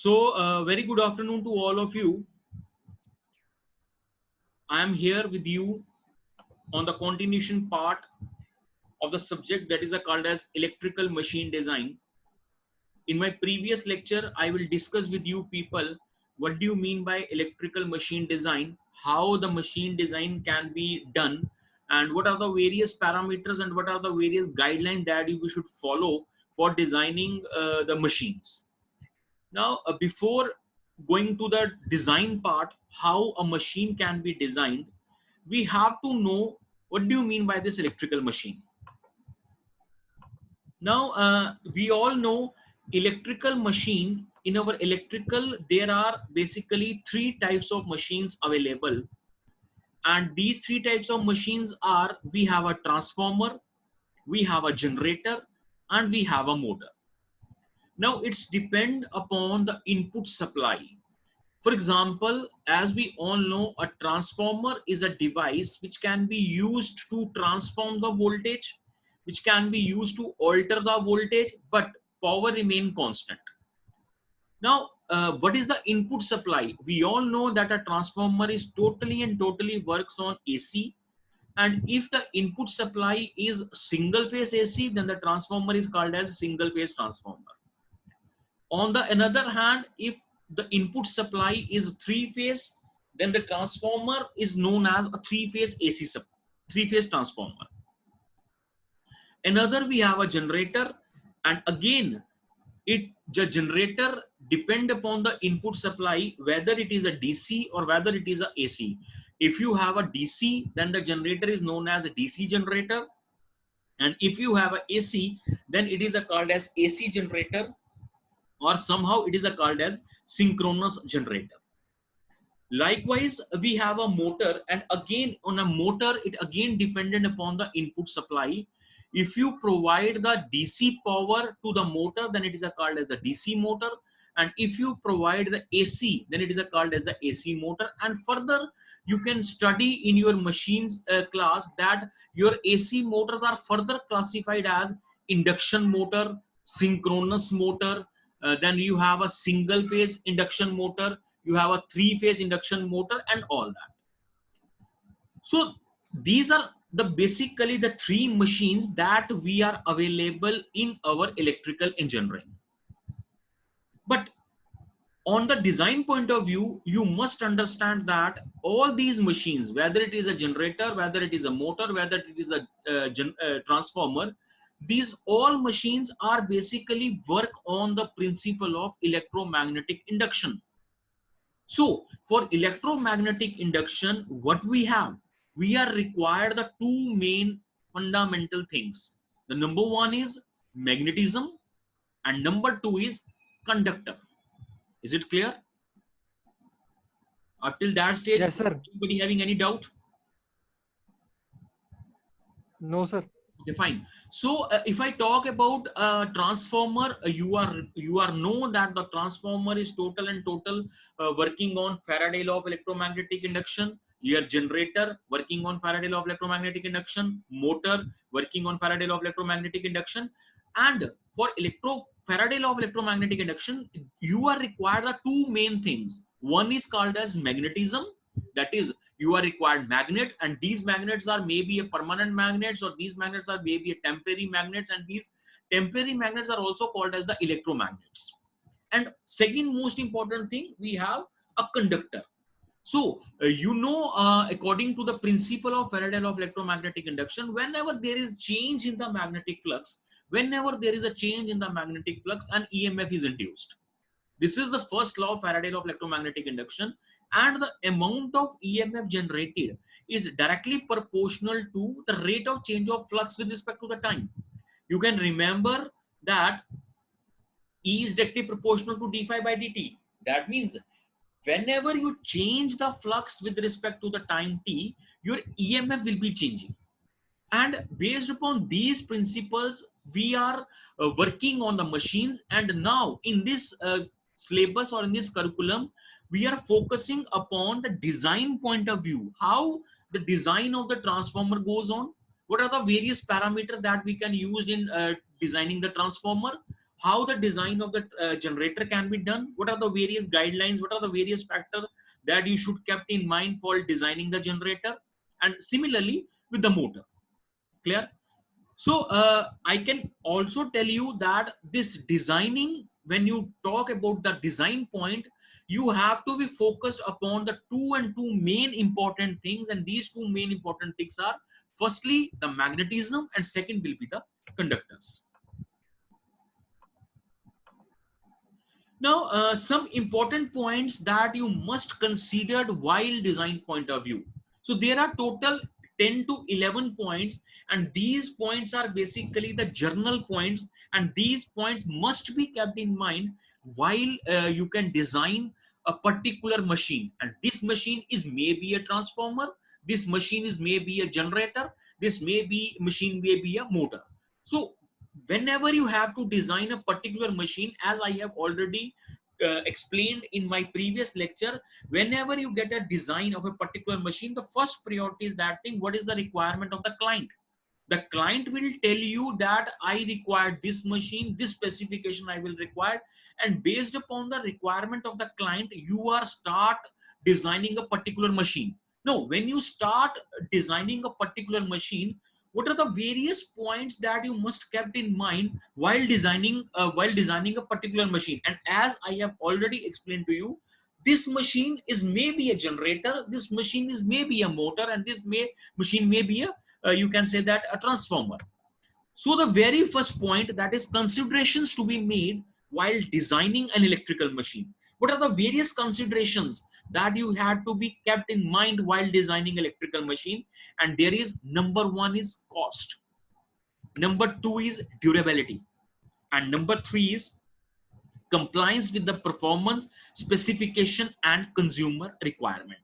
Very good afternoon to all of you. I am here with you on the continuation part of the subject that is called as electrical machine design. In my previous lecture, I will discuss with you people what do you mean by electrical machine design, how the machine design can be done, and what are the various parameters and what are the various guidelines that you should follow for designing the machines. Now, before going to the design part, how a machine can be designed, we have to know what do you mean by this electrical machine. Now, we all know electrical machine. In our electrical, there are basically three types of machines available. And these three types of machines are, we have a transformer, we have a generator, and we have a motor. Now, it's depend upon the input supply. For example, as we all know, a transformer is a device which can be used to transform the voltage, which can be used to alter the voltage, but power remain constant. Now, what is the input supply? We all know that a transformer is totally works on AC. And if the input supply is single phase AC, then the transformer is called as single phase transformer. On the another hand, if the input supply is three phase, then the transformer is known as a three phase AC three phase transformer. Another, we have a generator, and again the generator depend upon the input supply, whether it is a DC or whether it is a AC. If you have a DC, then the generator is known as a DC generator, and if you have a AC, then it is called as AC generator, or somehow it is called as synchronous generator. Likewise, we have a motor, and again on a motor, it again dependent upon the input supply. If you provide the DC power to the motor, then it is called as the DC motor, and if you provide the AC, then it is called as the AC motor. And further, you can study in your machines class that your AC motors are further classified as induction motor, synchronous motor, then you have a single phase induction motor, you have a three phase induction motor, and all that. So these are the basically the three machines that we are available in our electrical engineering. But on the design point of view, you must understand that all these machines, whether it is a generator, whether it is a motor, whether it is a transformer, these all machines are basically work on the principle of electromagnetic induction. So for electromagnetic induction, what we have, we are required the two main fundamental things. The number one is magnetism, and number two is conductor. Is it clear? Up till that stage, yes, sir. Anybody having any doubt? No, sir. Okay, fine. So if I talk about transformer, you are know that the transformer is total working on Faraday law of electromagnetic induction. Your generator working on Faraday law of electromagnetic induction, motor working on Faraday law of electromagnetic induction, and for Faraday law of electromagnetic induction, you are required the two main things. One is called as magnetism, that is you are required magnet, and these magnets are maybe a permanent magnets, or these magnets are maybe a temporary magnets, and these temporary magnets are also called as the electromagnets. And second most important thing, we have a conductor. So according to the principle of Faraday law of electromagnetic induction, whenever there is change in the magnetic flux, whenever there is a change in the magnetic flux, an EMF is induced. This is the first law of Faraday law of electromagnetic induction, and the amount of EMF generated is directly proportional to the rate of change of flux with respect to the time. You can remember that E is directly proportional to d phi by dt. That means whenever you change the flux with respect to the time t, your EMF will be changing. And based upon these principles, we are working on the machines. And now in this syllabus or in this curriculum, we are focusing upon the design point of view, how the design of the transformer goes on, what are the various parameters that we can use in designing the transformer, how the design of the generator can be done, what are the various guidelines, what are the various factors that you should kept in mind for designing the generator, and similarly with the motor. Clear? So I can also tell you that this designing, when you talk about the design point, you have to be focused upon the two main important things, and these two main important things are firstly the magnetism and second will be the conductance. Now some important points that you must consider while design point of view. So there are total 10 to 11 points, and these points are basically the journal points, and these points must be kept in mind while you can design a particular machine. And this machine is maybe a transformer, this machine is maybe a generator, this may be machine may be a motor. So whenever you have to design a particular machine, as I have already explained in my previous lecture, whenever you get a design of a particular machine, the first priority is that thing, what is the requirement of the client. The client will tell you that I require this machine, this specification I will require, and based upon the requirement of the client, you are start designing a particular machine. No, when you start designing a particular machine, what are the various points that you must kept in mind while designing a particular machine? And as I have already explained to you, this machine is maybe a generator, this machine is maybe a motor, and machine may be a you can say that a transformer. So the very first point, that is considerations to be made while designing an electrical machine. What are the various considerations that you had to be kept in mind while designing electrical machine? And there is number one is cost, number two is durability, and number three is compliance with the performance specification and consumer requirement.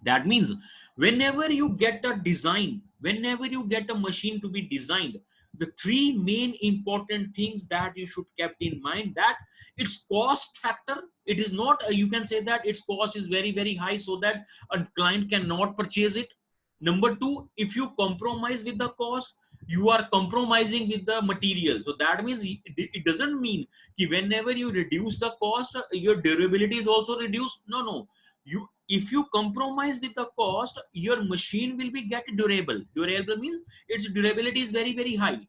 That means whenever you get a design, whenever you get a machine to be designed, the three main important things that you should kept in mind, that its cost factor, it is not you can say that its cost is very high so that a client cannot purchase it. Number two, if you compromise with the cost, you are compromising with the material. So that means it doesn't mean that whenever you reduce the cost, your durability is also reduced. No, you, if you compromise with the cost, your machine will be get durable. Durable means its durability is very high.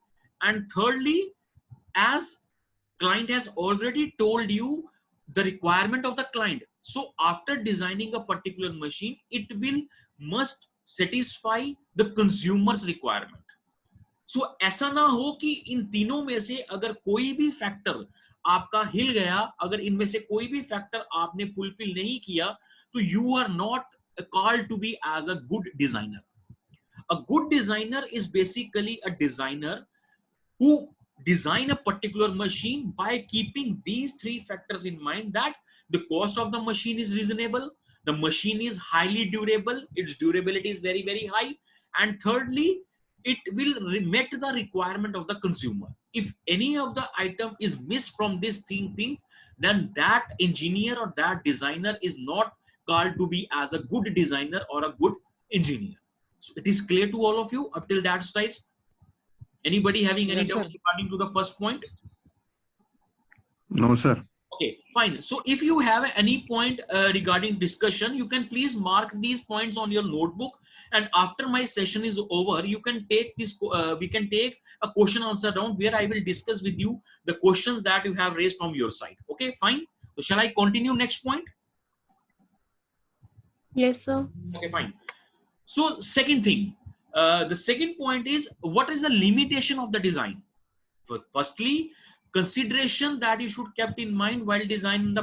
And thirdly, as client has already told you the requirement of the client, so after designing a particular machine, it will must satisfy the consumer's requirement. सो ऐसा ना हो कि इन तीनों में से अगर कोई भी फैक्टर आपका हिल गया, अगर इनमें से कोई भी फैक्टर आपने फुलफिल नहीं किया, तो you are not called to be as a good designer. A good designer is basically a designer who design a particular machine by keeping these three factors in mind, that the cost of the machine is reasonable, the machine is highly durable, its durability is very high, and thirdly, it will meet the requirement of the consumer. If any of the item is missed from these things, then that engineer or that designer is not called to be as a good designer or a good engineer. So it is clear to all of you up till that stage? Anybody having any Yes, sir. doubts regarding to the first point? No, sir. Okay, fine. So if you have any point regarding discussion, you can please mark these points on your notebook, and after my session is over, you can take this we can take a question answer round where I will discuss with you the questions that you have raised from your side. Okay, fine. So shall I continue next point? Yes, sir. Okay, fine. So second thing, the second point is, what is the limitation of the design? Firstly, consideration that you should kept in mind while designing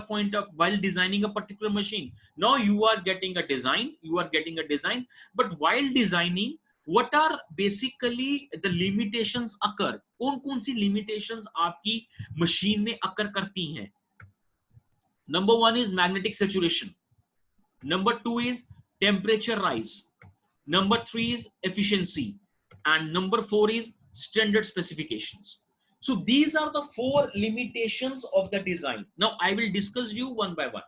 while designing a particular machine. Now you are getting a design, but while designing, what are basically the limitations occur? कौन सी limitations आपकी machine में occur करती हैं? Number one is magnetic saturation. Number two is temperature rise. Number three is efficiency, and number four is standard specifications. So these are the four limitations of the design. Now I will discuss you one by one.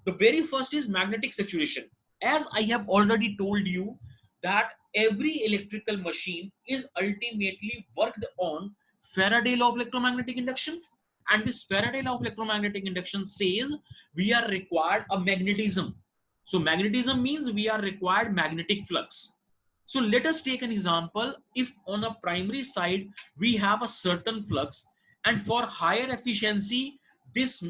The very first is magnetic saturation. As I have already told you that every electrical machine is ultimately worked on Faraday law of electromagnetic induction. And this Faraday law of electromagnetic induction says we are required a magnetism. So magnetism means we are required magnetic flux. So let us take an example. If on a primary side we have a certain flux, and for higher efficiency this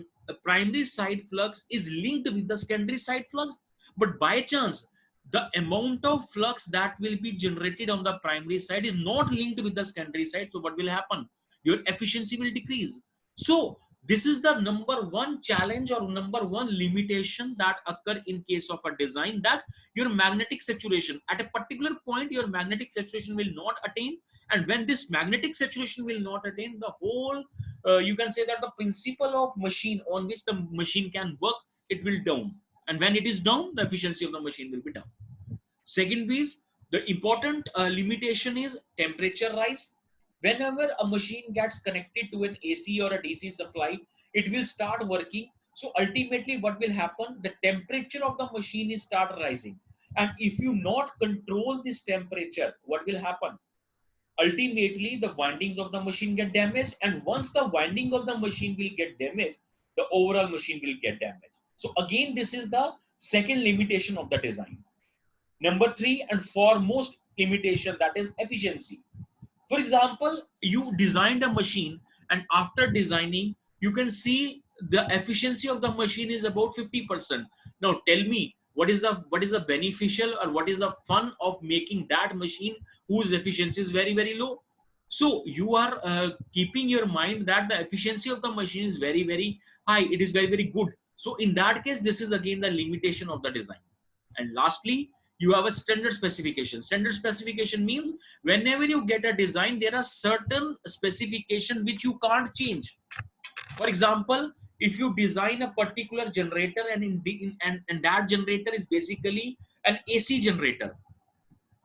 primary side flux is linked with the secondary side flux, but by chance the amount of flux that will be generated on the primary side is not linked with the secondary side, so what will happen? Your efficiency will decrease. So this is the number one challenge or number one limitation that occur in case of a design, that your magnetic saturation at a particular point, your magnetic saturation will not attain. And when this magnetic saturation will not attain, the whole you can say that the principle of machine on which the machine can work, it will down. And when it is down, the efficiency of the machine will be down. Second is the important limitation is temperature rise. Whenever a machine gets connected to an AC or a DC supply, it will start working. So ultimately what will happen? The temperature of the machine is start rising. And if you not control this temperature, what will happen? Ultimately the windings of the machine get damaged, and once the winding of the machine will get damaged, the overall machine will get damaged. So again, this is the second limitation of the design. Number three and foremost limitation, that is efficiency. For example, you designed a machine, and after designing you can see the efficiency of the machine is about 50%. Now tell me, what is the beneficial or what is the fun of making that machine whose efficiency is very very low? So you are keeping your mind that the efficiency of the machine is very very high, it is very very good. So in that case, this is again the limitation of the design. And lastly, you have a standard specification. Standard specification means whenever you get a design, there are certain specifications which you can't change. For example, if you design a particular generator, and and that generator is basically an AC generator.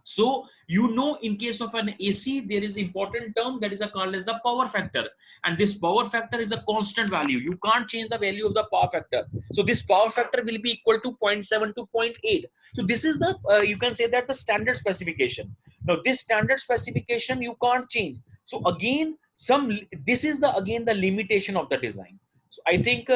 So in case of an AC, there is important term that is called as the power factor, and this power factor is a constant value. You can't change the value of the power factor. So this power factor will be equal to 0.7 to 0.8. So this is the you can say that the standard specification. Now this standard specification you can't change. So again, this is the again the limitation of the design. So I think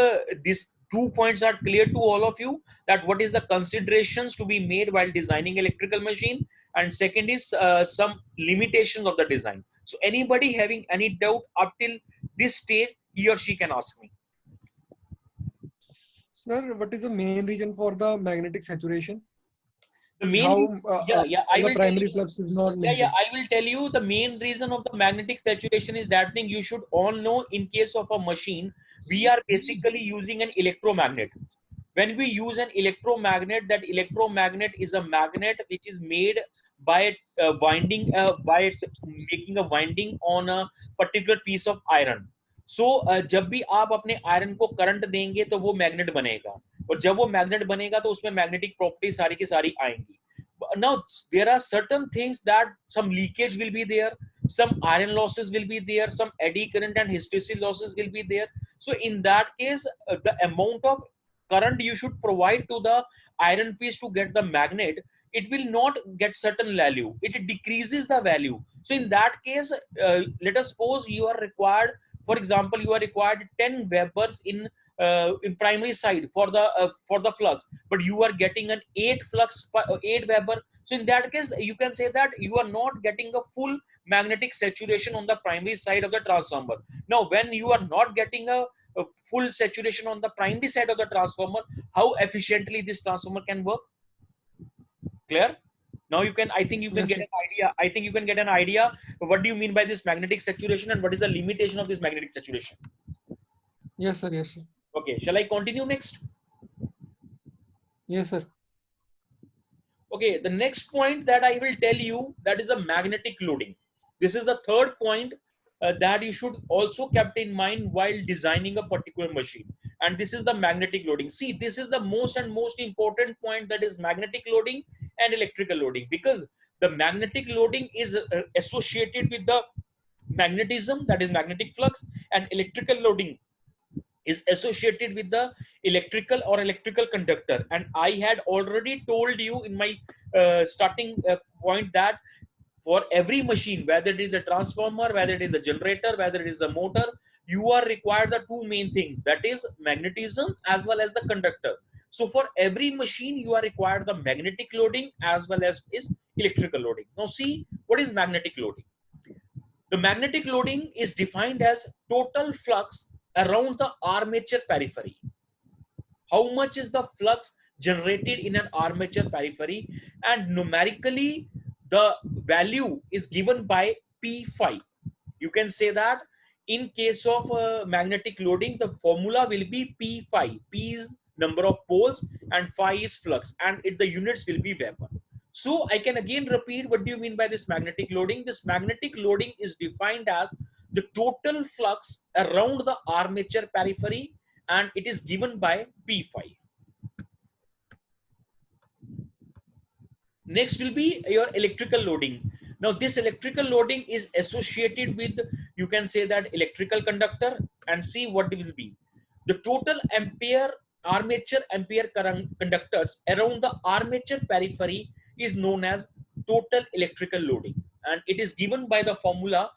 these 2 points are clear to all of you, that what is the considerations to be made while designing electrical machine, and second is some limitations of the design. So anybody having any doubt up till this stage, he or she can ask me. Sir, what is the main reason for the magnetic saturation? The main How I the will tell primary you. flux is not linked? I will tell you the main reason of the magnetic saturation is that thing you should all know. In case of a machine, we are basically using an electromagnet. When we use an electromagnet, that electromagnet is a magnet which is made by winding by making a winding on a particular piece of iron. So जब भी आप अपने iron को current देंगे तो वो magnet बनेगा, और जब वो मैग्नेट बनेगा तो उसमें मैग्नेटिक प्रॉपर्टी सारी की सारी आएंगी. Now there are certain things that some leakage will be there, some iron losses will be there, some eddy current and hysteresis losses will be there. So in that case, the amount of current you should provide to the iron piece to get the magnet, it will not get certain value, it decreases the value. So in that case, let us suppose you are required, for example, you are required 10 webers in primary side for the flux, but you are getting an 8 Weber. So in that case, you can say that you are not getting a full magnetic saturation on the primary side of the transformer. Now when you are not getting a full saturation on the primary side of the transformer, how efficiently this transformer can work? Clear? Now you can, I think you can Yes, get sir. an idea. I think you can get an idea. What do you mean by this magnetic saturation, and what is the limitation of this magnetic saturation? Yes, sir. Yes, sir. Okay, shall I continue next? Yes, sir. Okay, the next point that I will tell you, that is a magnetic loading. This is the third point that you should also kept in mind while designing a particular machine. And this is the magnetic loading. See, this is the most and most important point, that is magnetic loading and electrical loading, because the magnetic loading is associated with the magnetism, that is magnetic flux, and electrical loading is associated with the electrical or electrical conductor. And I had already told you in my starting point that for every machine, whether it is a transformer, whether it is a generator, whether it is a motor, you are required the two main things, that is magnetism as well as the conductor. So for every machine you are required the magnetic loading as well as is electrical loading. Now see, what is magnetic loading? The magnetic loading is defined as total flux around the armature periphery. How much is the flux generated in an armature periphery, and numerically the value is given by P phi. You can say that in case of magnetic loading, the formula will be P phi. P is number of poles and phi is flux, and the units will be Weber. So I can again repeat, what do you mean by this magnetic loading? This magnetic loading is defined as the total flux around the armature periphery, and it is given by P phi. Next will be your electrical loading. Now this electrical loading is associated with, you can say that, electrical conductor, and see what it will be. The total ampere armature ampere current conductors around the armature periphery is known as total electrical loading, and it is given by the formula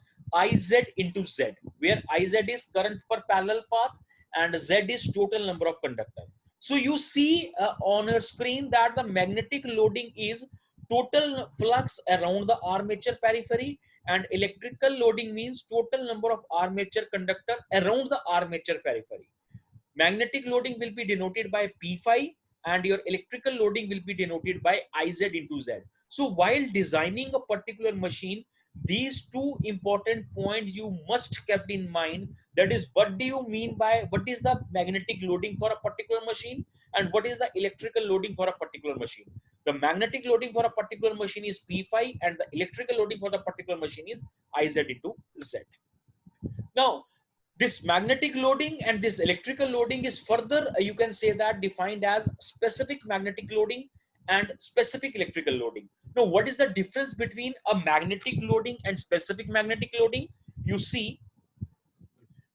Iz into Z, where Iz is current per parallel path and Z is total number of conductor. So you see on your screen that the magnetic loading is total flux around the armature periphery, and electrical loading means total number of armature conductor around the armature periphery. Magnetic loading will be denoted by P phi, and your electrical loading will be denoted by Iz into Z. So while designing a particular machine, these two important points you must kept in mind. That is, what do you mean by, what is the magnetic loading for a particular machine, and what is the electrical loading for a particular machine. The magnetic loading for a particular machine is P phi, and the electrical loading for the particular machine is Iz into Z. Now this magnetic loading and this electrical loading is further, you can say that, defined as specific magnetic loading and specific electrical loading. Now what is the difference between a magnetic loading and specific magnetic loading? You see,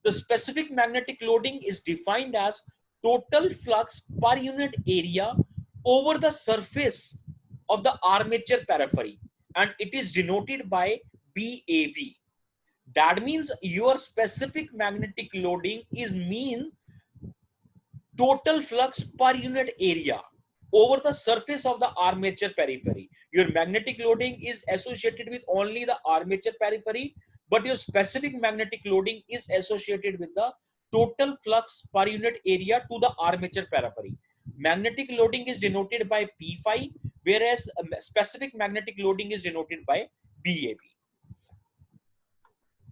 the specific magnetic loading is defined as total flux per unit area over the surface of the armature periphery, and it is denoted by BAV. That means your specific magnetic loading is mean total flux per unit area over the surface of the armature periphery. Your magnetic loading is associated with only the armature periphery, but your specific magnetic loading is associated with the total flux per unit area to the armature periphery. Magnetic loading is denoted by P phi, whereas specific magnetic loading is denoted by BAV.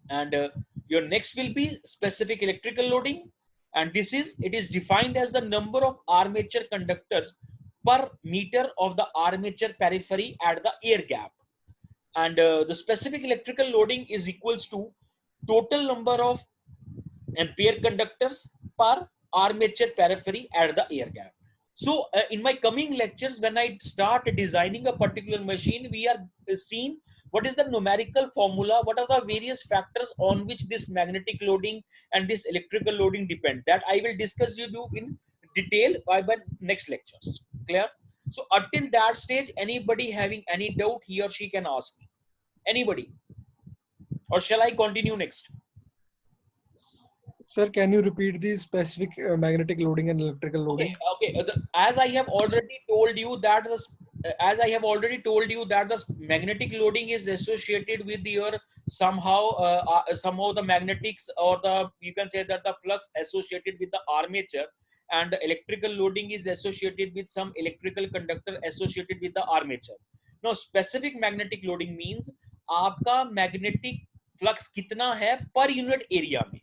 And your next will be specific electrical loading, and it is defined as the number of armature conductors per meter of the armature periphery at the air gap, and the specific electrical loading is equals to total number of ampere conductors per armature periphery at the air gap. So in my coming lectures, when I start designing a particular machine, we are seeing what is the numerical formula, what are the various factors on which this magnetic loading and this electrical loading depend. That I will discuss you in detail by next lectures. Clear? So until that stage, anybody having any doubt, he or she can ask me. Anybody? Or shall I continue next? Sir, can you repeat the specific magnetic loading and electrical loading? Okay. As I have already told you that the magnetic loading is associated with your somehow the magnetics, or the, you can say that, the flux associated with the armature, and the electrical loading is associated with some electrical conductor associated with the armature. Now specific magnetic loading means आपका magnetic flux कितना है per unit area में.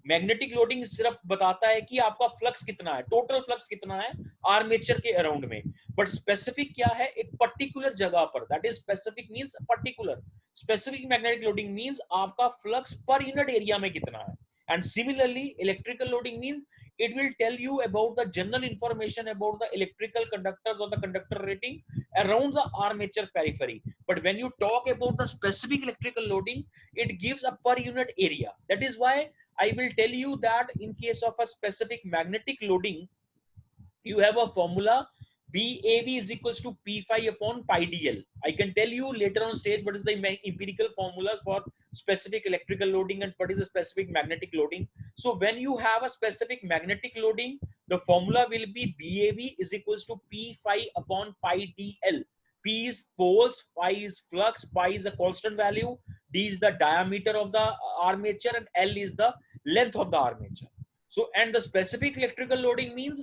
Magnetic loading सिर्फ बताता है कि आपका flux कितना है, टोटल फ्लक्स कितना है आर्मेचर के अराउंड में, बट स्पेसिफिक क्या है, एक पर्टिकुलर जगह पर. That is specific means particular. Specific magnetic loading means आपका फ्लक्स पर यूनिट एरिया में कितना है. And similarly electrical loading means it will tell you about the general information about the electrical conductors or the conductor rating around the armature periphery. But when you talk about the specific electrical loading, it gives a per unit area. That is why I will tell you that in case of a specific magnetic loading, you have a formula BAV is equals to P phi upon pi DL. I can tell you later on stage what is the empirical formulas for specific electrical loading and what is the specific magnetic loading. So when you have a specific magnetic loading, the formula will be BAV is equals to P phi upon pi DL. P is poles, phi is flux, pi is a constant value, D is the diameter of the armature, and L is the length of the armature. So, and the specific electrical loading means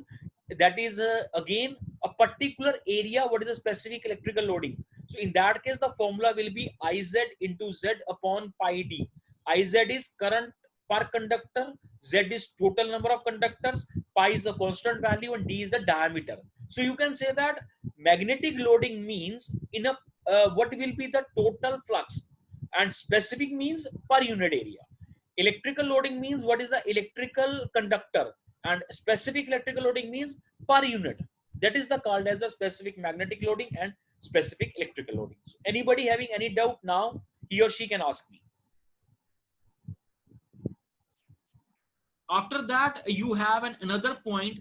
that is again a particular area. What is a specific electrical loading? So in that case, the formula will be Iz into Z upon pi D. Iz is current per conductor, Z is total number of conductors, pi is a constant value, and D is the diameter. So you can say that magnetic loading means in a what will be the total flux, and specific means per unit area. Electrical loading means what is the electrical conductor, and specific electrical loading means per unit. That is the called as the specific magnetic loading and specific electrical loading. So anybody having any doubt now, he or she can ask me. After that, you have another point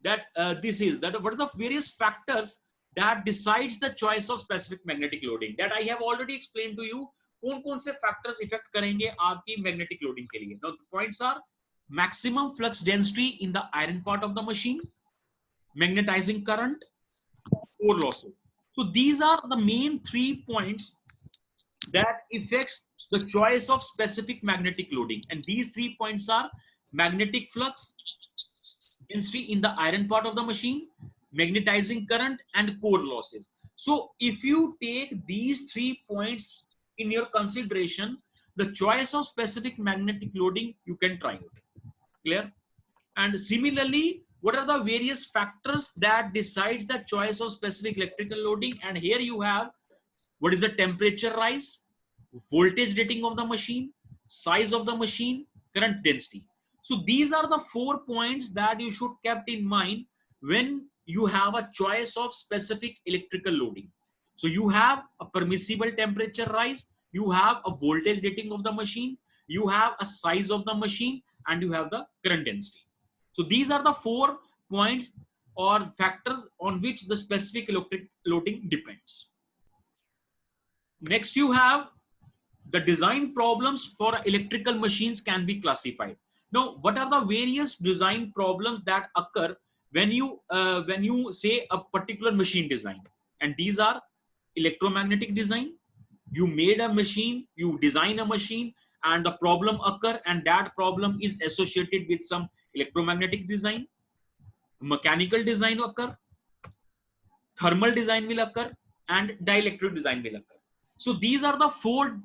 that this is that what are the various factors that decides the choice of specific magnetic loading. That I have already explained to you. कौन-कौन से factors affect करेंगे आपकी magnetic loading के लिए. Now the points are maximum flux density in the iron part of the machine, magnetizing current, core losses. So these are the main 3 points that affects the choice of specific magnetic loading, and these 3 points are magnetic flux density in the iron part of the machine, magnetizing current, and core losses. So if you take these 3 points in your consideration, the choice of specific magnetic loading, you can try it. Clear? And similarly, what are the various factors that decides the choice of specific electrical loading? And here you have what is the temperature rise, voltage rating of the machine, size of the machine, current density. So these are the 4 points that you should kept in mind when you have a choice of specific electrical loading. So you have a permissible temperature rise, you have a voltage rating of the machine, you have a size of the machine, and you have the current density. So these are the 4 points or factors on which the specific electric loading depends. Next, you have the design problems for electrical machines can be classified. Now, what are the various design problems that occur when you say a particular machine design? And these are electromagnetic design. You made a machine, you design a machine, and the problem occur, and that problem is associated with some electromagnetic design. Mechanical design occur, thermal design will occur, and dielectric design will occur. So these are the 4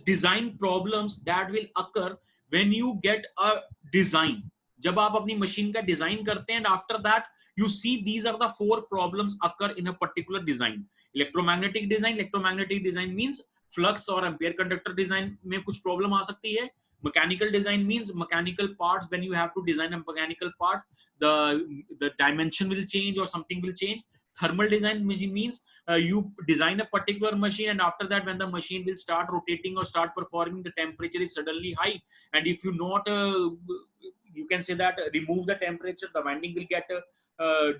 design problems that will occur when you get a design. जब आप अपनी machine का design करते हैं, and after that you see these are the 4 problems occur in a particular design. Electromagnetic design means flux or ampere conductor design में कुछ problem आ सकती है. Mechanical design means mechanical parts. When you have to design a mechanical parts, the dimension will change or something will change. Thermal design means you design a particular machine, and after that when the machine will start rotating or start performing, the temperature is suddenly high, and if you not you can say that remove the temperature, the winding will get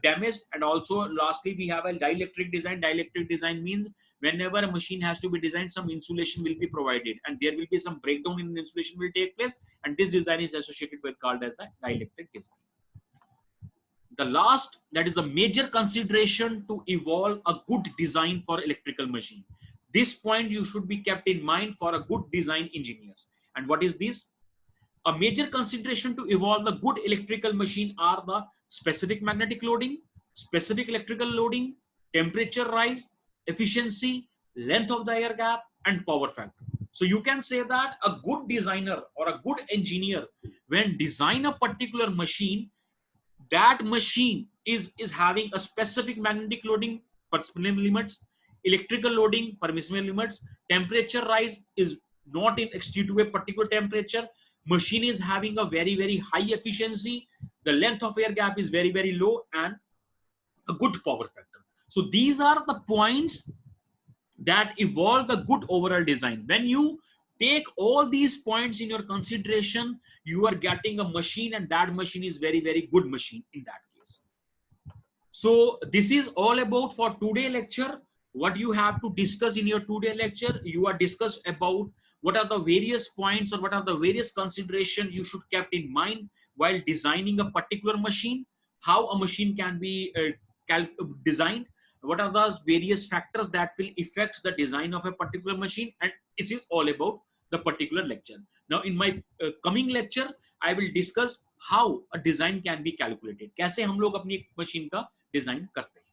damaged. And also lastly, we have a dielectric design means whenever a machine has to be designed, some insulation will be provided, and there will be some breakdown in the insulation will take place, and this design is associated with called as the dielectric design. The last, that is the major consideration to evolve a good design for electrical machine. This point you should be kept in mind for a good design engineers. And what is this? A major consideration to evolve the good electrical machine are the specific magnetic loading, specific electrical loading, temperature rise, efficiency, length of the air gap, and power factor. So you can say that a good designer or a good engineer, when design a particular machine, that machine is having a specific magnetic loading, permissible limits, electrical loading, permissible limits, temperature rise is not in exceed to a particular temperature, machine is having a very, very high efficiency, the length of air gap is very, very low, and a good power factor. So these are the points that evolve the good overall design. When you take all these points in your consideration, you are getting a machine, and that machine is very, very good machine in that case. So this is all about for today lecture. What you have to discuss in your today lecture, you are discussed about what are the various points or what are the various considerations you should kept in mind while designing a particular machine, how a machine can be designed, what are the various factors that will affect the design of a particular machine, and this is all about the particular lecture. Now in my coming lecture I will discuss how a design can be calculated, कैसे हम लोग अपनी machine का design करते हैं।